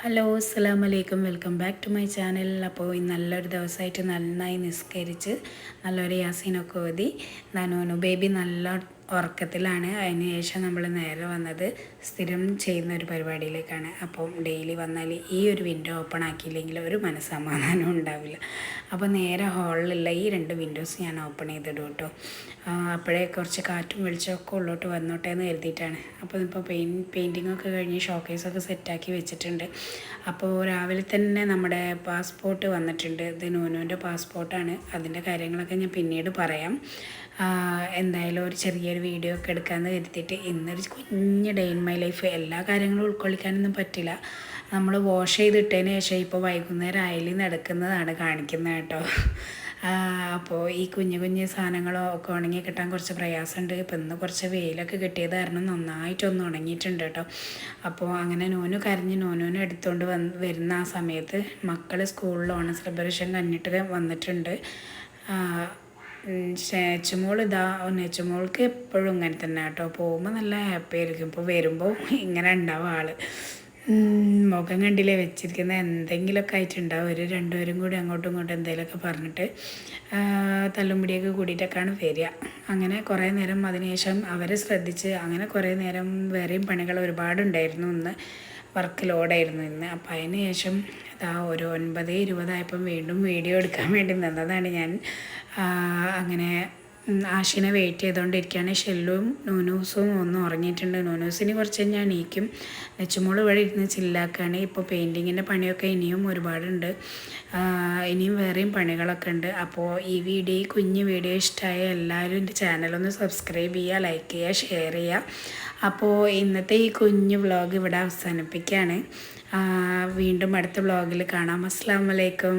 Hello അസ്സലാമു അലൈക്കും welcome back to my channel. അപ്പോൾ ഇന്ന് നല്ലൊരു ദിവസമായിട്ട് നന്നായി നിസ്കരിച്ച് നല്ലൊരു യാസീനൊക്കെ ഓതി നാനോനു ബേബി നല്ല ഉറക്കത്തിലാണ്. അതിന് ശേഷം നമ്മൾ നേരെ വന്നത് സ്ഥിരം ചെയ്യുന്ന ഒരു പരിപാടിയിലേക്കാണ്. അപ്പം ഡെയിലി വന്നാൽ ഈ ഒരു വിൻഡോ ഓപ്പൺ ആക്കിയില്ലെങ്കിൽ ഒരു മനസ്സമാധാനം ഉണ്ടാവില്ല. അപ്പോൾ നേരെ ഹാളിലുള്ള ഈ 2 വിൻഡോസ് ഞാൻ ഓപ്പൺ ചെയ്തിടും കേട്ടോ. അപ്പോഴേ കുറച്ച് കാറ്റും വെളിച്ചമൊക്കെ ഉള്ളോട്ട് വന്നോട്ടെ എന്ന് കരുതിയിട്ടാണ്. അപ്പോൾ ഇപ്പോൾ പെയിൻറ്റിങ്ങൊക്കെ കഴിഞ്ഞ് ഷോക്കേസൊക്കെ സെറ്റാക്കി വെച്ചിട്ടുണ്ട്. അപ്പോൾ രാവിലെ തന്നെ നമ്മുടെ പാസ്പോർട്ട് വന്നിട്ടുണ്ട്. ഇത് നൂനുവിൻ്റെ പാസ്പോർട്ടാണ്. അതിൻ്റെ കാര്യങ്ങളൊക്കെ ഞാൻ പിന്നീട് പറയാം. എന്തായാലും ഒരു ചെറിയൊരു വീഡിയോ ഒക്കെ എടുക്കാമെന്ന് കരുതിയിട്ട് ഇന്നൊരു കുഞ്ഞ് ഡേ ഇൻ മൈ ലൈഫ്. എല്ലാ കാര്യങ്ങളും ഉൾക്കൊള്ളിക്കാനൊന്നും പറ്റില്ല. നമ്മൾ വാഷ് ചെയ്തിട്ടതിന് ശേഷം ഇപ്പോൾ വൈകുന്നേരം അയലിൽ നടക്കുന്നതാണ് കാണിക്കുന്നത് കേട്ടോ. അപ്പോൾ ഈ കുഞ്ഞു കുഞ്ഞു സാധനങ്ങളൊക്കെ ഉണങ്ങി കിട്ടാൻ കുറച്ച് പ്രയാസമുണ്ട്. ഇപ്പം ഇന്ന് കുറച്ച് വെയിലൊക്കെ കിട്ടിയത് കാരണം നന്നായിട്ടൊന്ന് ഉണങ്ങിയിട്ടുണ്ട് കേട്ടോ. അപ്പോൾ അങ്ങനെ നൂനു കരഞ്ഞ് നൂനുവിനെ എടുത്തുകൊണ്ട് വരുന്ന ആ സമയത്ത് മക്കൾ സ്കൂളിൽ ഓണം സെലിബ്രേഷൻ കഴിഞ്ഞിട്ട് വന്നിട്ടുണ്ട്. നെച്ചുമോൾ നെച്ചുമോൾക്ക് എപ്പോഴും ഇങ്ങനെ തന്നെ കേട്ടോ. പോകുമ്പോൾ നല്ല ഹാപ്പി ആയിരിക്കും. ഇപ്പോൾ വരുമ്പോൾ ഇങ്ങനെ ഉണ്ടാവും ആൾ. മുഖം കണ്ടില്ലേ വെച്ചിരിക്കുന്ന എന്തെങ്കിലുമൊക്കെ ആയിട്ടുണ്ടാവും. ഒരു രണ്ടുപേരും കൂടി അങ്ങോട്ടും ഇങ്ങോട്ടും എന്തെങ്കിലുമൊക്കെ പറഞ്ഞിട്ട് തല്ലുംപിടിയൊക്കെ കൂടിയിട്ടൊക്കെയാണ് വരിക. അങ്ങനെ കുറേ നേരം അതിനുശേഷം അവരെ ശ്രദ്ധിച്ച് അങ്ങനെ കുറേ നേരം വേറെയും പണികൾ ഒരുപാടുണ്ടായിരുന്നു. ഇന്ന് വർക്ക് ലോഡായിരുന്നു ഇന്ന്. അപ്പോൾ അതിന് ശേഷം ഒരു 9:20 വീണ്ടും വീഡിയോ എടുക്കാൻ വേണ്ടി നിന്നതാണ് ഞാൻ. അങ്ങനെ ആഷിനെ വെയിറ്റ് ചെയ്തുകൊണ്ടിരിക്കുകയാണ്. ഷെല്ലും നൂനൂസും ഒന്നും ഉറങ്ങിയിട്ടുണ്ട്. നൂനൂസിന് കുറച്ച് ഞാൻ എണീക്കും. നെച്ചുമോൾ ഇവിടെ ഇരുന്ന് ചില്ലാക്കാണ്. ഇപ്പോൾ പെയിൻറ്റിങ്ങിൻ്റെ പണിയൊക്കെ ഇനിയും ഒരുപാടുണ്ട്. ഇനിയും വേറെയും പണികളൊക്കെ ഉണ്ട്. അപ്പോൾ ഈ കുഞ്ഞു വീഡിയോ ഇഷ്ടമായ എല്ലാവരും എൻ്റെ ചാനലൊന്ന് സബ്സ്ക്രൈബ് ചെയ്യുക, ലൈക്ക് ചെയ്യുക, ഷെയർ ചെയ്യുക. അപ്പോൾ ഇന്നത്തെ ഈ കുഞ്ഞു വ്ളോഗ് ഇവിടെ അവസാനിപ്പിക്കുകയാണ്. വീണ്ടും അടുത്ത വ്ളോഗിൽ കാണാം. അസ്സലാമു അലൈക്കും.